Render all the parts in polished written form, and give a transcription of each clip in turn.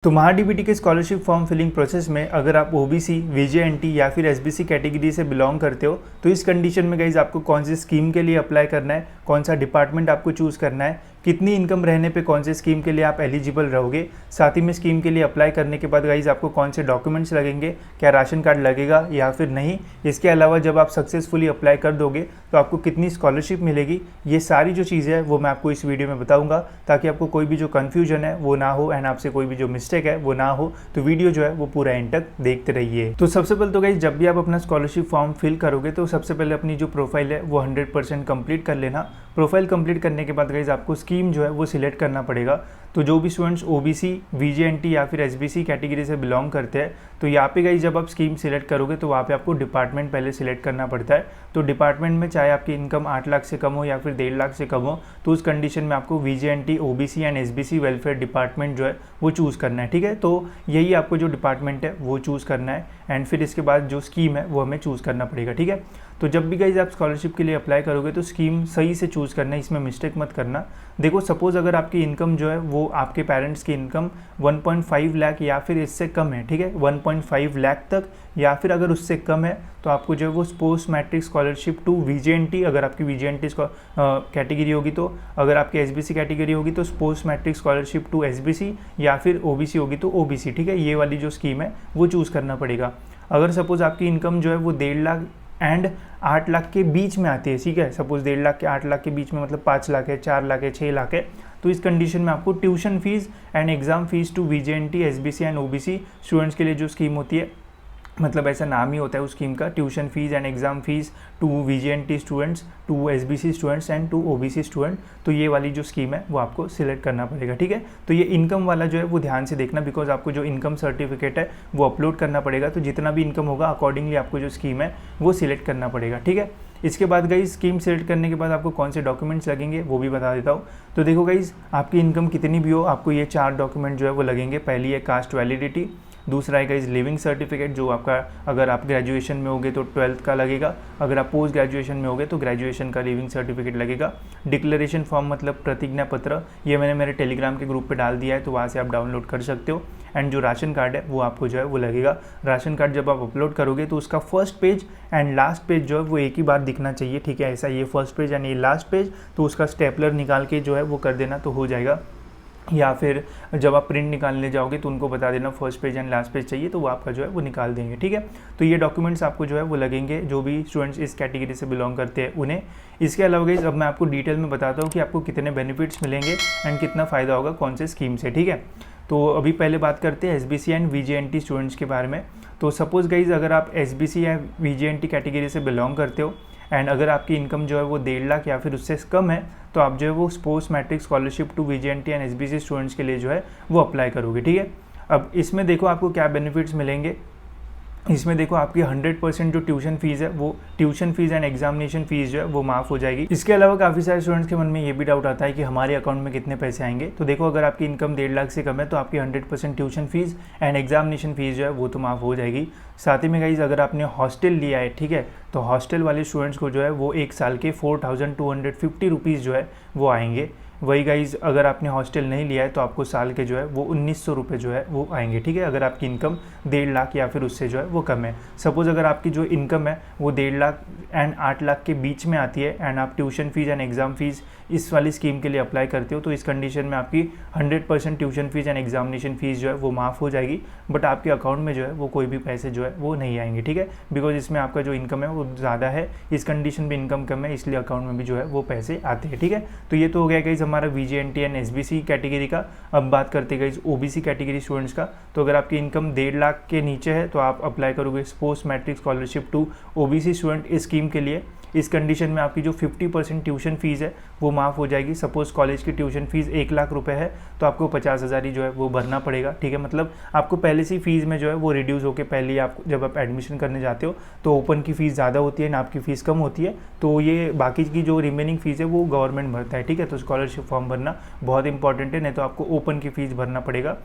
तो महाडीबीटी के scholarship form filling process में अगर आप ओबीसी, वीजेएनटी या फिर एसबीसी कैटेगरी से बिलोंग करते हो तो इस कंडीशन में गाइज आपको कौन सी स्कीम के लिए अप्लाई करना है, कौन सा डिपार्टमेंट आपको चूज़ करना है, कितनी इनकम रहने पे कौन से स्कीम के लिए आप एलिजिबल रहोगे, साथ ही में स्कीम के लिए अप्लाई करने के बाद गाइज आपको कौन से डॉक्यूमेंट्स लगेंगे, क्या राशन कार्ड लगेगा या फिर नहीं, इसके अलावा जब आप सक्सेसफुली अप्लाई कर दोगे तो आपको कितनी स्कॉलरशिप मिलेगी, ये सारी जो चीज़ें हैं वो मैं आपको इस वीडियो में बताऊँगा ताकि आपको कोई भी जो कन्फ्यूजन है वो ना हो एंड आपसे कोई भी जो मिस्टेक है वो ना हो। तो वीडियो जो है वो पूरा एंड तक देखते रहिए। तो सबसे पहले तो गाइज जब भी आप अपना स्कॉलरशिप फॉर्म फिल करोगे तो सबसे पहले अपनी जो प्रोफाइल है वो 100% कंप्लीट कर लेना। प्रोफाइल कंप्लीट करने के बाद गाइज आपको स्कीम जो है वो सिलेक्ट करना पड़ेगा। तो जो भी स्टूडेंट्स ओबीसी, वीजेएनटी या फिर एसबीसी कैटेगरी से बिलोंग करते हैं तो यहाँ पे गाइज जब आप स्कीम सिलेक्ट करोगे तो वहाँ पे आपको डिपार्टमेंट पहले सिलेक्ट करना पड़ता है। तो डिपार्टमेंट में चाहे आपकी इनकम 8 लाख से कम हो या फिर 1.5 लाख से कम हो तो उस कंडीशन में आपको VJNT, OBC and SBC welfare department जो है वो चूज़ करना है। ठीक है, तो यही आपको जो डिपार्टमेंट है वो चूज़ करना है एंड फिर इसके बाद जो स्कीम है वो हमें चूज़ करना पड़ेगा। ठीक है, तो जब भी गाइज आप स्कॉलरशिप के लिए अप्लाई करोगे तो स्कीम सही से चूज़ करना है, इसमें मिस्टेक मत करना। देखो सपोज़ अगर आपकी इनकम जो है वो आपके पेरेंट्स की इनकम 1.5 लाख या फिर इससे कम है, ठीक है, 1.5 लाख तक या फिर अगर उससे कम है तो आपको जो है वो पोस्ट मैट्रिक स्कॉलरशिप टू वीजेएनटी, अगर आपकी वीजेएनटी कैटेगरी होगी तो, अगर आपकी एसबीसी कैटेगरी होगी तो post matric scholarship to SBC या फिर ओबीसी होगी तो ओबीसी। ठीक है, ये वाली जो स्कीम है वो चूज़ करना पड़ेगा। अगर सपोज़ आपकी इनकम जो है वो 1.5 लाख एंड 8 लाख के बीच में आती है, ठीक है, सपोज 1.5 लाख के 8 लाख के बीच में मतलब 5 लाख है, 4 लाख है, 6 लाख है, तो इस कंडीशन में आपको tuition fees and exam fees to VJNT, SBC and OBC students के लिए जो स्कीम होती है, मतलब ऐसा नाम ही होता है उस स्कीम का, tuition fees and exam fees to VJNT students, to SBC students and to OBC student, तो ये वाली जो स्कीम है वो आपको सिलेक्ट करना पड़ेगा। ठीक है, तो ये इनकम वाला जो है वो ध्यान से देखना, बिकॉज आपको जो इनकम सर्टिफिकेट है वो अपलोड करना पड़ेगा, तो जितना भी इनकम होगा अकॉर्डिंगली आपको जो स्कीम है वो सिलेक्ट करना पड़ेगा। ठीक है, इसके बाद गाइज स्कीम सेलेक्ट करने के बाद आपको कौन से डॉक्यूमेंट्स लगेंगे वो भी बता देता हूँ। तो देखो गाइज आपकी इनकम कितनी भी हो आपको ये 4 डॉक्यूमेंट जो है वो लगेंगे। पहली है कास्ट वैलिडिटी, दूसरा है गाइज लिविंग सर्टिफिकेट, जो आपका अगर आप ग्रेजुएशन में होगे तो 12th का लगेगा, अगर आप पोस्ट ग्रेजुएशन में होगे तो ग्रेजुएशन का लिविंग सर्टिफिकेट लगेगा। डिक्लेरेशन फॉर्म मतलब प्रतिज्ञा पत्र, ये मैंने मेरे टेलीग्राम के ग्रुप पे डाल दिया है तो वहाँ से आप डाउनलोड कर सकते हो। एंड जो राशन कार्ड है वो आपको जो है वो लगेगा। राशन कार्ड जब आप अपलोड करोगे तो उसका first page and last page जो है वो एक ही बार दिखना चाहिए। ठीक है, ऐसा ये फर्स्ट पेज एंड ये लास्ट पेज, तो उसका स्टेपलर निकाल के जो है वो कर देना तो हो जाएगा, या फिर जब आप प्रिंट निकालने जाओगे तो उनको बता देना first page and last page चाहिए तो वो आपका जो है वो निकाल देंगे। ठीक है, तो ये डॉक्यूमेंट्स आपको जो है वो लगेंगे जो भी स्टूडेंट्स इस कैटेगरी से बिलोंग करते हैं उन्हें। इसके अलावा गाइस अब मैं आपको डिटेल में बताता हूँ कि आपको कितने बेनिफिट्स मिलेंगे एंड कितना फ़ायदा होगा कौन से स्कीम से। ठीक है, तो अभी पहले बात करते हैं एसबीसी एंड वीजेएनटी स्टूडेंट्स के बारे में। तो सपोज़ गाइज अगर आप एसबीसी या वीजेएनटी कैटेगरी से बिलोंग करते हो एंड अगर आपकी इनकम जो है वो 1.5 लाख या फिर उससे कम है तो आप जो है वो post matric scholarship to VJNT and SBC students के लिए जो है वो अप्लाई करोगे। ठीक है, अब इसमें देखो आपको क्या बेनिफिट्स मिलेंगे। इसमें देखो आपकी 100% जो ट्यूशन फीस है वो tuition fees and examination fees जो है वो माफ़ हो जाएगी। इसके अलावा काफ़ी सारे स्टूडेंट्स के मन में ये भी डाउट आता है कि हमारे अकाउंट में कितने पैसे आएंगे। तो देखो अगर आपकी इनकम 1.5 लाख से कम है तो आपकी 100% tuition fees and examination fees जो है वो तो माफ़ हो जाएगी। साथ ही में गाइज अगर आपने हॉस्टल लिया है, ठीक है, तो हॉस्टल वाले स्टूडेंट्स को जो है वो 1 साल के 4250 रुपीज़ जो है वो आएंगे। वही गाइज अगर आपने हॉस्टल नहीं लिया है तो आपको साल के जो है वो 1900 रुपये जो है वो आएंगे। ठीक है, अगर आपकी इनकम 1.5 लाख या फिर उससे जो है वो कम है। सपोज़ अगर आपकी जो इनकम है वो 1.5 लाख एंड 8 लाख के बीच में आती है एंड आप tuition fees and exam fees इस वाली स्कीम के लिए अप्लाई करते हो तो इस कंडीशन में आपकी 100% tuition fees and examination fees जो है वो माफ़ हो जाएगी, बट आपके अकाउंट में जो है वो कोई भी पैसे जो है वो नहीं आएंगे। ठीक है, बिकॉज इसमें आपका जो इनकम है वो ज़्यादा है, इस कंडीशन में इनकम कम है इसलिए अकाउंट में भी जो है वो पैसे आते हैं। ठीक है, तो ये तो हो गया गाइज हमारा वीजेएनटी एंड एसबीसी कैटेगरी का। अब बात करते हैं गाइज ओबीसी कैटेगरी स्टूडेंट्स का। तो अगर आपकी इनकम 1.5 लाख के नीचे है तो आप अप्लाई करोगे post matric scholarship to OBC student इस स्कीम के लिए। इस कंडीशन में आपकी जो 50% ट्यूशन फीस है वो माफ़ हो जाएगी। सपोज़ कॉलेज की ट्यूशन फीस 1 लाख रुपए है तो आपको 50,000 ही जो है वो भरना पड़ेगा। ठीक है, मतलब आपको पहले से फीस में जो है वो रिड्यूस होकर पहले आप जब आप एडमिशन करने जाते हो तो ओपन की फ़ीस ज़्यादा होती है ना, आपकी फ़ीस कम होती है, तो ये बाकी की जो रिमेनिंग फ़ीस है वो गवर्नमेंट भरता है। ठीक है, तो स्कॉलरशिप फॉर्म भरना बहुत इंपॉर्टेंट है, नहीं तो आपको ओपन की फ़ीस भरना पड़ेगा।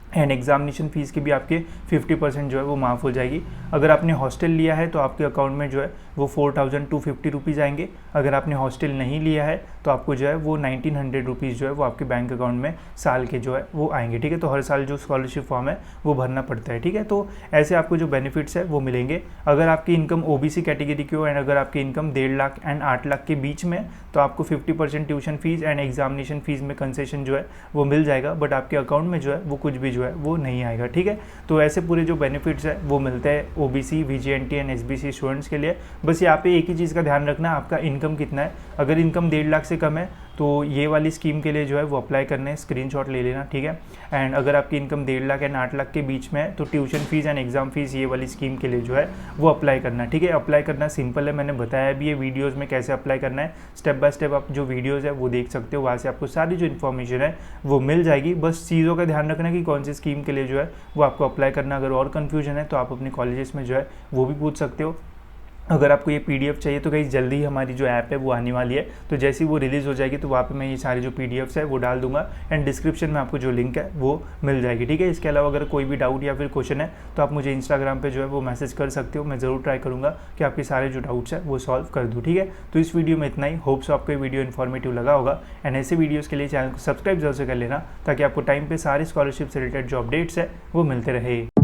एंड एग्जामिनेशन फ़ीस की भी आपके 50% जो है वो माफ़ हो जाएगी। अगर आपने हॉस्टल लिया है तो आपके अकाउंट में जो है वो 4250 रुपीज़ आएंगे। अगर आपने हॉस्टल नहीं लिया है तो आपको जो है वो 1900 रुपीज़ जो है वो आपके बैंक अकाउंट में साल के जो है वो आएंगे, ठीक है। तो हर साल जो स्कॉलरशिप फॉर्म है वो भरना पड़ता है, ठीक है। तो ऐसे आपको जो बेनिफिट्स है वो मिलेंगे। अगर आपकी इनकम OBC कैटेगरी की हो एंड अगर आपकी इनकम 1.5 लाख एंड 8 लाख के बीच में, तो आपको 50% tuition fees and examination fees में कंसेशन जो है वो मिल जाएगा, बट आपके अकाउंट में जो है वो कुछ भी जो है वो नहीं आएगा, ठीक है। तो ऐसे पूरे जो बेनिफिट्स है वो मिलते हैं OBC, VJNT and SBC students के लिए। बस यहाँ पे एक ही चीज़ का ध्यान रखना, आपका इनकम कितना है। अगर इनकम 1.5 लाख से कम है तो ये वाली स्कीम के लिए जो है वो अप्लाई करना है, स्क्रीनशॉट ले लेना, ठीक है। एंड अगर आपकी इनकम 1.5 लाख एंड 8 लाख के बीच में है तो tuition fees and exam fees ये वाली स्कीम के लिए जो है वो अप्लाई करना है, ठीक है। अप्लाई करना सिंपल है, मैंने बताया भी ये वीडियोस में कैसे अप्लाई करना है। स्टेप बाय स्टेप आप जो वीडियोस है वो देख सकते हो, वहाँ से आपको सारी जो इन्फॉर्मेशन है वो मिल जाएगी। बस चीज़ों का ध्यान रखना कि कौन सी स्कीम के लिए जो है वो आपको अप्लाई करना। अगर और कन्फ्यूजन है तो आप अपने कॉलेजेस में जो है वो भी पूछ सकते हो। अगर आपको ये PDF चाहिए तो गाइस जल्दी ही हमारी जो ऐप है वो आने वाली है, तो जैसे ही वो रिलीज़ हो जाएगी तो वहाँ पे मैं ये सारी जो PDFs है वो डाल दूंगा एंड डिस्क्रिप्शन में आपको जो लिंक है वो मिल जाएगी, ठीक है। इसके अलावा अगर कोई भी डाउट या फिर क्वेश्चन है तो आप मुझे इंस्टाग्राम पे जो है वो मैसेज कर सकते हो। मैं ज़रूर ट्राई करूँगा कि आपके सारे जो डाउट्स है वो सॉल्व कर दूँ, ठीक है। तो इस वीडियो में इतना ही। होप सो आपको ये वीडियो इन्फॉर्मेटिव लगा होगा एंड ऐसे वीडियोज़ के लिए चैनल को सब्सक्राइब जरूर से कर लेना ताकि आपको टाइम पर सारे स्कॉलरशिप से रिलेटेड जो अपडेट्स है वो मिलते रहे।